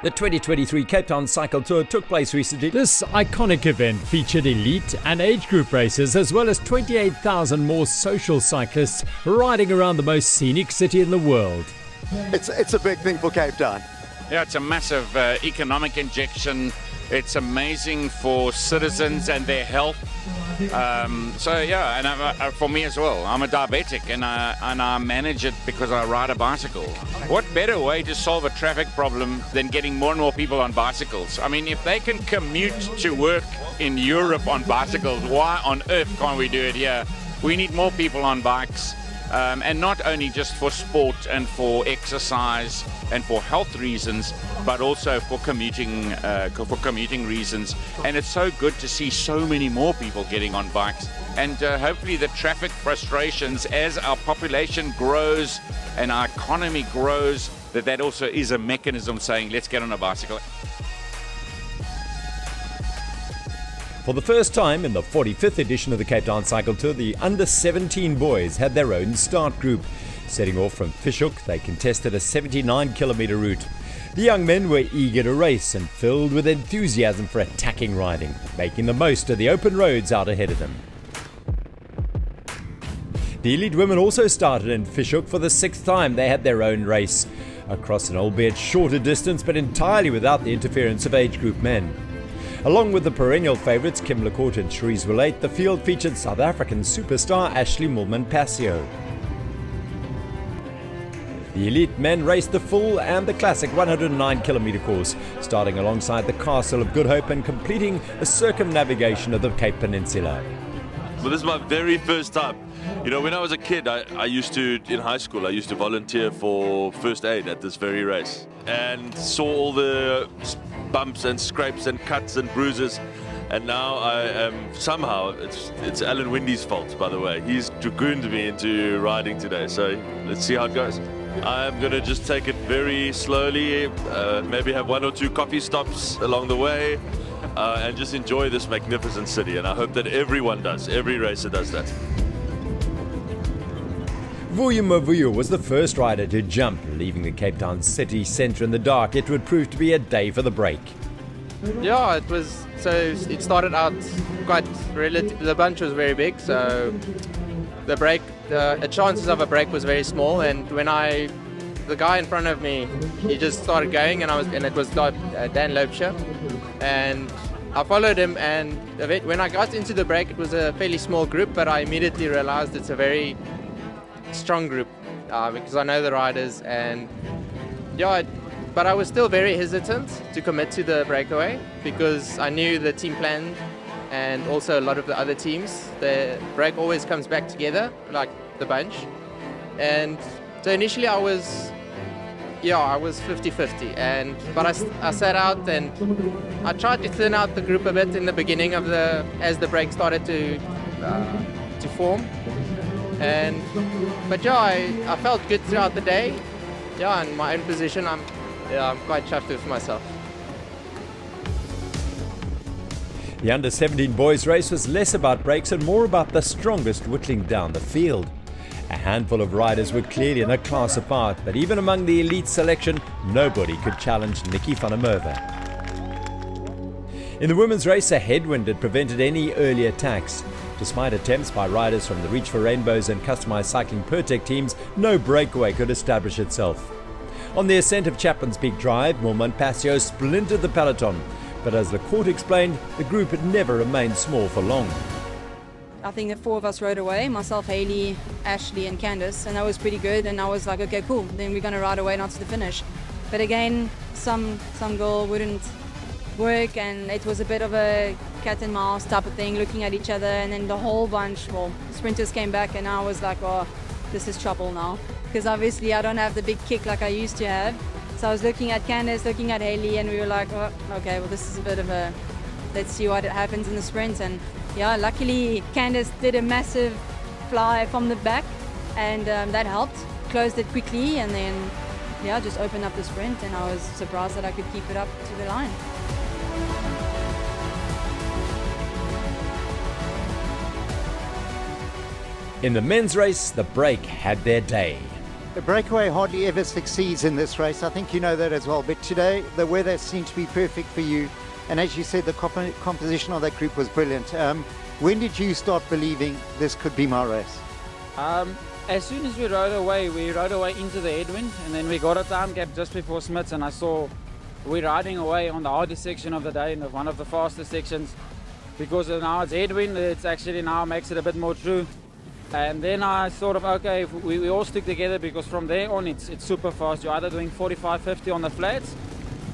The 2023 Cape Town Cycle Tour took place recently. This iconic event featured elite and age group races as well as 28,000 more social cyclists riding around the most scenic city in the world. It's a big thing for Cape Town. Yeah, it's a massive economic injection. It's amazing for citizens and their health. So yeah, and for me as well. I'm a diabetic and I manage it because I ride a bicycle. What better way to solve a traffic problem than getting more and more people on bicycles? I mean, if they can commute to work in Europe on bicycles, why on earth can't we do it here? We need more people on bikes. And not only just for sport and for exercise and for health reasons, but also for commuting reasons. And it's so good to see so many more people getting on bikes. And hopefully the traffic frustrations, as our population grows and our economy grows, that also is a mechanism saying, let's get on a bicycle. For the first time in the 45th edition of the Cape Town Cycle Tour, the under-17 boys had their own start group. Setting off from Fishhook, they contested a 79-kilometre route. The young men were eager to race and filled with enthusiasm for attacking riding, making the most of the open roads out ahead of them. The elite women also started in Fishhook for the 6th time. They had their own race, across an albeit shorter distance, but entirely without the interference of age group men. Along with the perennial favourites Kim Lecourt and Cherise Willate, the field featured South African superstar Ashley Moolman-Pasio. The elite men raced the full and the classic 109-kilometre course, starting alongside the Castle of Good Hope and completing a circumnavigation of the Cape Peninsula. Well, this is my very first time. You know, when I was a kid, I used to, in high school, I used to volunteer for first aid at this very race and saw all the bumps and scrapes and cuts and bruises, and now I am somehow, it's Alan Windy's fault, by the way. He's dragooned me into riding today, so let's see how it goes. I'm going to just take it very slowly, maybe have 1 or 2 coffee stops along the way, and just enjoy this magnificent city, and I hope that everyone does, every racer does that. Vuyo Mavuyo was the first rider to jump, leaving the Cape Town city centre in the dark. It would prove to be a day for the break. Yeah, it was. So it started out quite relative. The bunch was very big, so the break, the chances of a break was very small. And when the guy in front of me, he just started going, and it was Dan Loubser, and I followed him. And when I got into the break, it was a fairly small group, but I immediately realised it's a very strong group because I know the riders, and yeah, but I was still very hesitant to commit to the breakaway because I knew the team plan and also a lot of the other teams. The break always comes back together, like the bunch, and so initially I was 50-50, but I sat out and I tried to thin out the group a bit in the beginning of as the break started to form. But yeah, I felt good throughout the day. Yeah, in my own position, I'm quite chuffed with myself. The under-17 boys race was less about breaks and more about the strongest whittling down the field. A handful of riders were clearly in a class apart, but even among the elite selection, nobody could challenge Nikki van der Merwe. In the women's race, a headwind had prevented any early attacks. Despite attempts by riders from the Reach for Rainbows and Customised Cycling Pertec teams, no breakaway could establish itself. On the ascent of Chapman's Peak Drive, Moolman-Pasio splintered the peloton, but as Lecourt explained, the group had never remained small for long. I think the 4 of us rode away, myself, Hayley, Ashley and Candice, and that was pretty good, and I was like, okay, cool, then we're going to ride away not to the finish. But again, some girl wouldn't work, and it was a bit of a cat and mouse type of thing, looking at each other, and then the whole bunch, well, sprinters came back, and I was like, oh, this is trouble now, because obviously I don't have the big kick like I used to have. So I was looking at Candice, looking at Hayley, and we were like, oh, okay, well, this is a bit of a, let's see what happens in the sprint. And yeah, luckily Candice did a massive fly from the back, and that helped, closed it quickly, and then yeah, just opened up the sprint, and I was surprised that I could keep it up to the line. In the men's race, the break had their day. The breakaway hardly ever succeeds in this race. I think you know that as well. But today, the weather seemed to be perfect for you. And as you said, the composition of that group was brilliant. When did you start believing this could be my race? As soon as we rode away into the headwind, and then we got a time gap just before Smiths, and I saw we're riding away on the hardest section of the day, and one of the fastest sections, because now it's headwind. It's actually now makes it a bit more true. And then I sort of, okay, if we all stick together, because from there on it's super fast. You're either doing 45, 50 on the flats,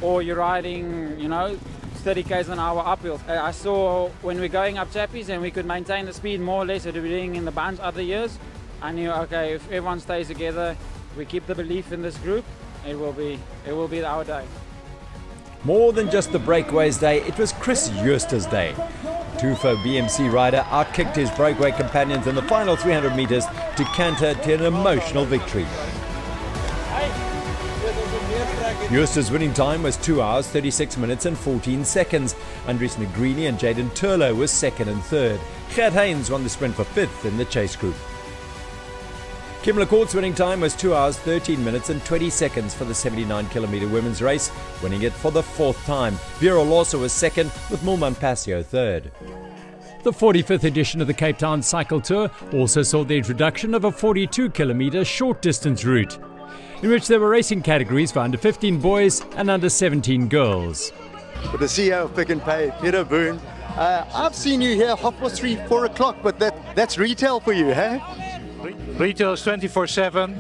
or you're riding, you know, 30 k's an hour uphill. I saw when we're going up Chappies and we could maintain the speed more or less that we were doing in the bunch other years, I knew, okay, if everyone stays together, we keep the belief in this group, it will be our day. More than just the breakaways day, it was Chris Jooster's day. Tufo BMC rider outkicked his breakaway companions in the final 300 meters to canter to an emotional victory. Jooster's winning time was 2 hours, 36 minutes and 14 seconds. Andries Negrini and Jaden Turlo was second and third. Gert Haynes won the sprint for fifth in the chase group. Kim LaCourte's winning time was 2 hours, 13 minutes and 20 seconds for the 79-kilometer women's race, winning it for the fourth time. Vera Lawson was second, with Mulman Passio third. The 45th edition of the Cape Town Cycle Tour also saw the introduction of a 42-kilometer short-distance route, in which there were racing categories for under 15 boys and under 17 girls. With the CEO of Pick n Pay, Peter Boone, I've seen you here 3:30, 4 o'clock, but that's retail for you, huh? Retail is 24/7,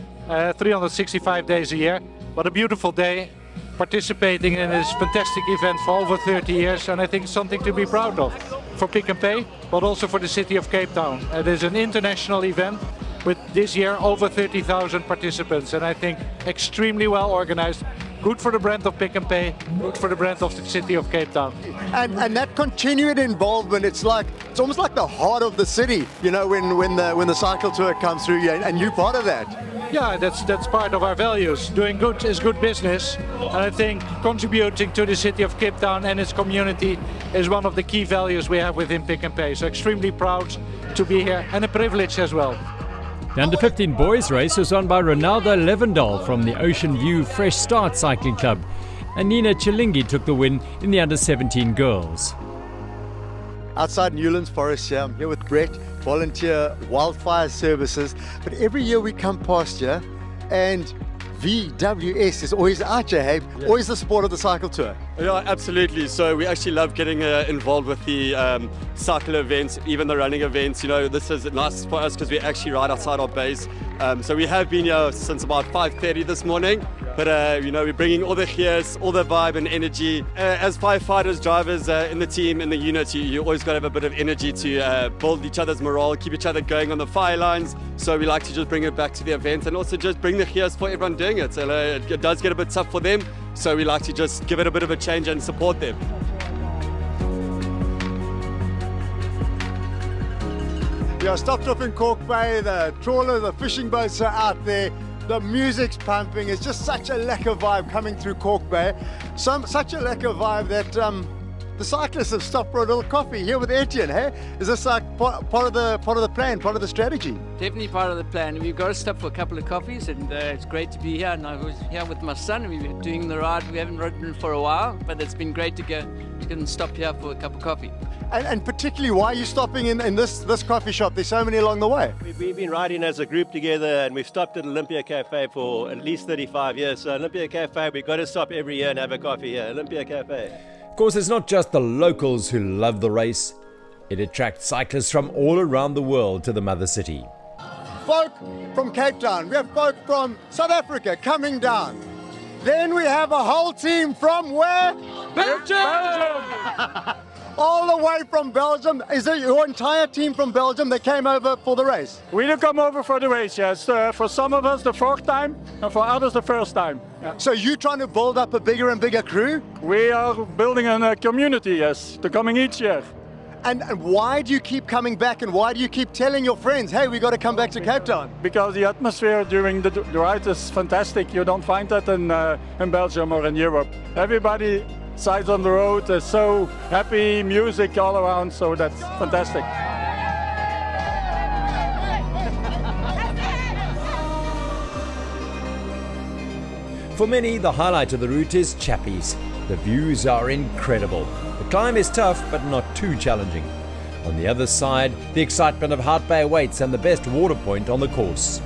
365 days a year. What a beautiful day, participating in this fantastic event for over 30 years, and I think it's something to be proud of for Pick n Pay, but also for the city of Cape Town. It is an international event with this year over 30,000 participants, and I think extremely well organized. Good for the brand of Pick n Pay, good for the brand of the city of Cape Town. And that continued involvement, it's almost like the heart of the city, you know, when the cycle tour comes through, and you're part of that. Yeah, that's part of our values. Doing good is good business, and I think contributing to the city of Cape Town and its community is one of the key values we have within Pick n Pay. So extremely proud to be here, and a privilege as well. The under 15 boys race was won by Ronaldo Levendal from the Ocean View Fresh Start Cycling Club, and Nina Chilingi took the win in the under 17 girls. Outside Newlands Forest here, I'm here with Brett, volunteer wildfire services, but every year we come past here and VWS is always out here, hey? Yeah. Always the support of the cycle tour. Yeah, absolutely. So we actually love getting involved with the cycle events, even the running events. You know, this is nice for us because we actually ride outside our base. So we have been here since about 5:30 this morning. But, you know, we're bringing all the gears, all the vibe and energy. As firefighters, drivers in the team, in the unit, you always got to have a bit of energy to build each other's morale, keep each other going on the fire lines. So we like to just bring it back to the event and also just bring the gears for everyone doing it. So it does get a bit tough for them. So we like to just give it a bit of a change and support them. Yeah, stopped off in Cork Bay, the trawler, the fishing boats are out there. The music's pumping. It's just such a lekker vibe coming through Cork Bay. Such a lekker vibe that the cyclists have stopped for a little coffee here with Etienne. Hey, is this like part of the plan, part of the strategy? Definitely part of the plan. We've got to stop for a couple of coffees, and it's great to be here. And I was here with my son. We've been doing the ride. We haven't ridden for a while, but it's been great to go. You can stop here for a cup of coffee. And particularly, why are you stopping in this coffee shop? There's so many along the way. We've been riding as a group together, and we've stopped at Olympia Cafe for at least 35 years. So Olympia Cafe, we've got to stop every year and have a coffee here. Olympia Cafe. Of course, it's not just the locals who love the race. It attracts cyclists from all around the world to the mother city. Folk from Cape Town. We have folk from South Africa coming down. Then we have a whole team from where? Belgium! All the way from Belgium. Is it your entire team from Belgium that came over for the race? We did come over for the race, yes. For some of us the fourth time, and for others the first time. Yeah. So you're trying to build up a bigger and bigger crew? We are building a community, yes, to coming each year. And why do you keep coming back, and why do you keep telling your friends, hey, we got to come back to Cape Town? Because the atmosphere during the ride is fantastic. You don't find that in Belgium or in Europe. Everybody sides on the road, there's so happy, music all around, so that's fantastic. For many, the highlight of the route is Chappies. The views are incredible. The climb is tough, but not too challenging. On the other side, the excitement of Hout Bay awaits and the best water point on the course.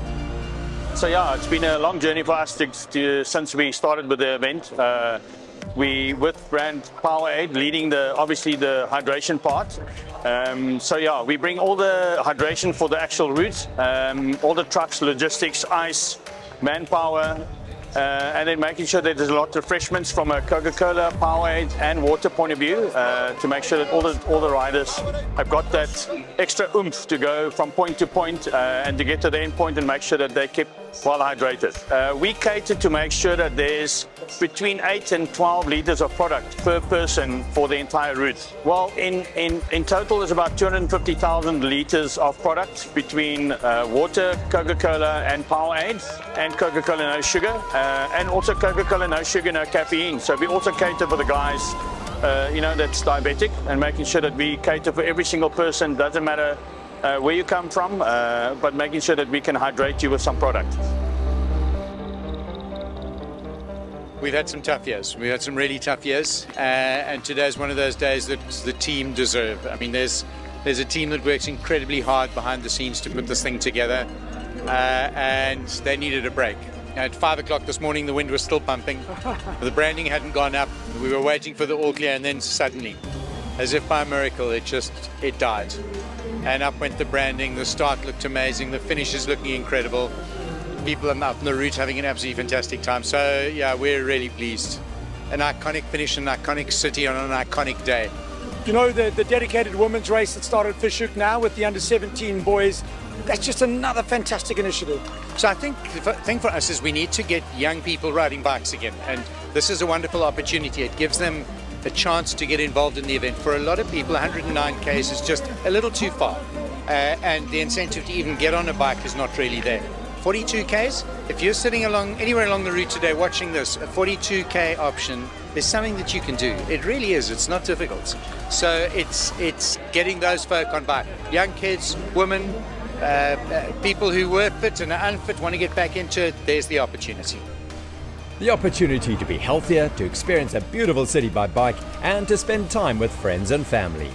So yeah, it's been a long journey for us since we started with the event. We with brand Powerade leading obviously the hydration part. So yeah, we bring all the hydration for the actual route, all the trucks, logistics, ice, manpower, and then making sure that there's a lot of refreshments from a Coca-Cola, Powerade and water point of view to make sure that all the riders have got that extra oomph to go from point to point and to get to the end point and make sure that they keep well hydrated. We cater to make sure that there's between 8 and 12 liters of product per person for the entire route. Well, in total there's about 250,000 liters of product between water, Coca-Cola and Powerade, and Coca-Cola no sugar, and also Coca-Cola no sugar, no caffeine. So we also cater for the guys that's diabetic, and making sure that we cater for every single person, doesn't matter where you come from, but making sure that we can hydrate you with some product. We've had some tough years. We've had some really tough years, and today's one of those days that the team deserve. I mean, there's a team that works incredibly hard behind the scenes to put this thing together, and they needed a break. At 5 o'clock this morning, the wind was still pumping. The branding hadn't gone up. We were waiting for the all clear, and then suddenly, as if by miracle, it died. And up went the branding. The start looked amazing. The finish is looking incredible. People are up on the route having an absolutely fantastic time. So yeah, we're really pleased. An iconic finish, an iconic city on an iconic day. You know, the dedicated women's race that started at Fish Hoek now with the under-17 boys, that's just another fantastic initiative. So I think the thing for us is we need to get young people riding bikes again, and this is a wonderful opportunity. It gives them a chance to get involved in the event. For a lot of people, 109 km is just a little too far, and the incentive to even get on a bike is not really there. 42 km, if you're sitting anywhere along the route today watching this, a 42k option is something that you can do. It really is. It's not difficult. So it's getting those folk on bike. Young kids, women, people who were fit and are unfit want to get back into it. There's the opportunity. The opportunity to be healthier, to experience a beautiful city by bike, and to spend time with friends and family.